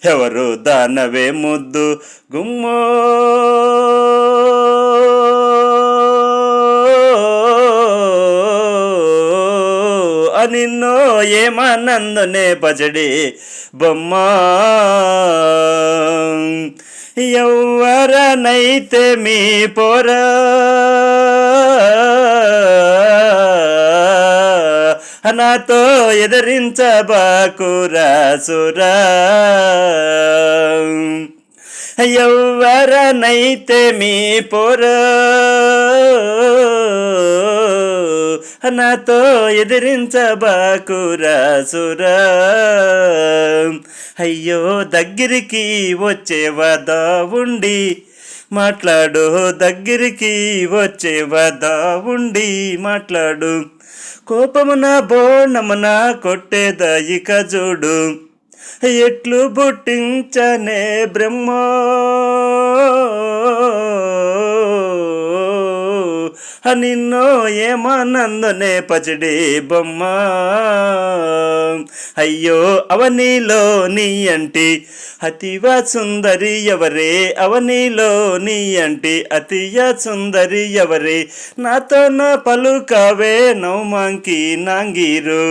ఎవరు దానవే ముద్దు గుమ్మో నిన్నో ఏమన్నందునే పచడి బొమ్మ ఎవ్వరనైతే మీ పోరా నాతో ఎదిరించబాకురా సురా ఎవ్వరనైతే మీ పోరా నాతో ఎదిరించబాకురా సురా అయ్యో దగ్గరికి వచ్చేవదా ఉండి మాట్లాడు దగ్గరికి వచ్చేవదా ఉండి మాట్లాడు కోపమున బోణమున కొట్టేదా ఇక చూడు ఎట్లు పుట్టించనే బ్రహ్మ నిన్నో ఏమన్నందునే పచడి బొమ్మ అయ్యో అవనిలో నీ అంటి అతివ సుందరి ఎవరే అవనిలో నీ అంటి అతియ సుందరి ఎవరే నాతో నా పలుకవే నౌమాంకి నాంగీరు